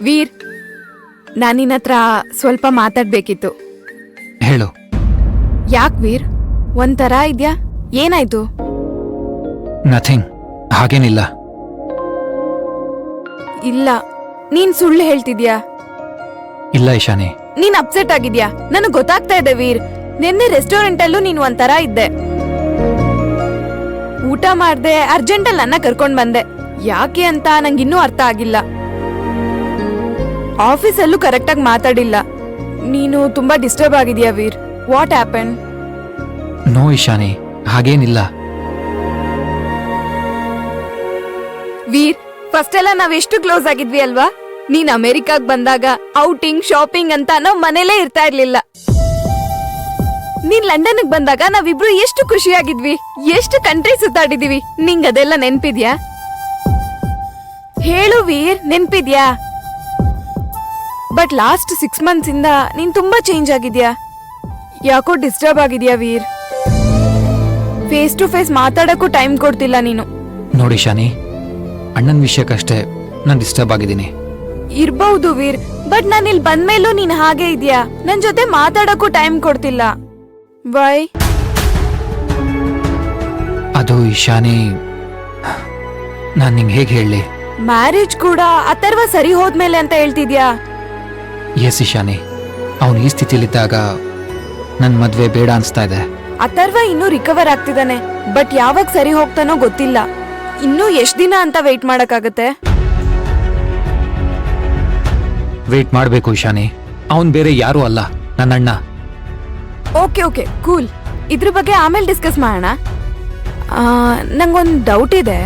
ವೀರ್, ನಾನು ನಿನ್ನ ಹತ್ರ ಸ್ವಲ್ಪ ಮಾತಾಡ್ಬೇಕಿತ್ತು. ಹೇಳು. ಯಾಕ್ ವೀರ್, ಒಂಥರ ಇದ್ಯಾ? ಏನಾಯ್ತು? ನಥಿಂಗ್, ಹಾಗೇನಿಲ್ಲ. ಇಲ್ಲ, ನೀನ್ ಸುಳ್ಳು ಹೇಳ್ತಿದ್ಯಾ? ಇಲ್ಲ ಇಶಾನಿ. ನೀನ್ ಅಪ್ಸೆಟ್ ಆಗಿದ್ಯಾ? ನನಗ್ ಗೊತ್ತಾಗ್ತಾ ಇದೆ ವೀರ್. ನಿನ್ನೆ ರೆಸ್ಟೋರೆಂಟ್ ಅಲ್ಲೂ ನೀನ್ ಒಂಥರ ಇದ್ದೆ. ಊಟ ಮಾಡ್ದೆ, ಅರ್ಜೆಂಟಲ್ಲಿ ನನ್ನ ಕರ್ಕೊಂಡ್ ಬಂದೆ. ಯಾಕೆ ಅಂತ ನಂಗಿನ್ನೂ ಅರ್ಥ ಆಗಿಲ್ಲ. ಆಫೀಸಲ್ಲೂ ಕರೆಕ್ಟಾಗಿ ಮಾತಾಡಿಲ್ಲ. ನೀನು ತುಂಬಾ ಡಿಸ್ಟರ್ಬ್ ಆಗಿದ್ಯಾ Veer? What happen? No Ishani, ಹಾಗೇನಿಲ್ಲ. ವೀರ್, ಫಸ್ಟ್ ಎಲ್ಲ ನಾವೆಷ್ಟು ಕ್ಲೋಸ್ ಆಗಿದ್ವಿ ಅಲ್ವಾ? ನೀನ್ ಅಮೆರಿಕಾಗ್ ಬಂದಾಗ ಔಟಿಂಗ್, ಶಾಪಿಂಗ್ ಅಂತ ನಾವ್ ಮನೇಲೇ ಇರ್ತಾ ಇರ್ಲಿಲ್ಲ. ನೀನ್ ಲಂಡನ್ಗ್ ಬಂದಾಗ ನಾವಿಬ್ರು ಎಷ್ಟು ಖುಷಿಯಾಗಿದ್ವಿ, ಎಷ್ಟು ಕಂಟ್ರಿ ಸುತ್ತಾಡಿದೀವಿ. ನಿಂಗ್ ಅದೆಲ್ಲ ನೆನ್ಪಿದ್ಯಾ? ಹೇಳು ವೀರ್, ನೆನ್ಪಿದ್ಯಾ? ಬಟ್ ಲಾಸ್ಟ್ 6 months ಇಂದ ನೀನ್ ತುಂಬಾ ಚೇಂಜ್ ಆಗಿದ್ಯಾ. ಯಾಕೋ ಡಿಸ್ಟರ್ಬ್ ಆಗಿದ್ಯಾ ವೀರ್? ಫೇಸ್ ಟು ಫೇಸ್ ಮಾತಾಡಕ್ಕೂ ಟೈಮ್ ಕೊಡ್ತಿಲ್ಲ ನೀನು. ನೋಡಿ ಶಾನಿ, ಅಣ್ಣನ ವಿಷಯಕ್ಕಷ್ಟೇ ನಾನು ಡಿಸ್ಟರ್ಬ್ ಆಗಿದ್ದೀನಿ. ಇರ್ಬಹುದು ವೀರ್, ಬಟ್ ನಾನು ಇಲ್ಲಿ ಬಂದ್ಮೇಲೂ ನೀನ್ ಹಾಗೆ ಇದ್ಯಾ. ನನ್ ಜೊತೆ ಮಾತಾಡಕ್ಕೂ ಟೈಮ್ ಕೊಡ್ತಿಲ್ಲ. ವೈ? ಅದು ಇಶಾನಿ, ನಾನು ನಿಂಗೆ ಹೇಗೆ ಹೇಳಲಿ? ಮ್ಯಾರೇಜ್ ಕೂಡ ಅಥರ್ವ ಸರಿ ಹೋದ್ಮೇಲೆ ಅಂತ ಹೇಳ್ತಿದ್ಯಾ? ಎಸ್ ಇಶಾನಿ, ಅವನು ಈ ಸ್ಥಿತಿಲಿದ್ದಾಗ ನನ್ನ ಮದ್ವೆ ಬೇಡ ಅನ್ಸ್ತಾ ಇದೆ. ಅಥರ್ವ ಇನ್ನೂ ರಿಕವರ್ ಆಗ್ತಿದ್ದಾನೆ, ಬಟ್ ಯಾವಾಗ ಸರಿ ಹೋಗ್ತಾನೋ ಗೊತ್ತಿಲ್ಲ. ಇನ್ನೂ ಎಷ್ಟ್ ದಿನ ಅಂತ ವೇಟ್ ಮಾಡಕ್ಕಾಗತ್ತೆ? ವೇಟ್ ಮಾಡಬೇಕು ಇಶಾನಿ. ಅವನು ಬೇರೆ ಯಾರೂ ಅಲ್ಲ, ನನ್ನ ಅಣ್ಣ. Okay okay, cool. ಇದ್ರ ಬಗ್ಗೆ ಆಮೇಲೆ ಡಿಸ್ಕಸ್ ಮಾಡೋಣ. ನಂಗೊಂದು ಡೌಟ್ ಇದೆ.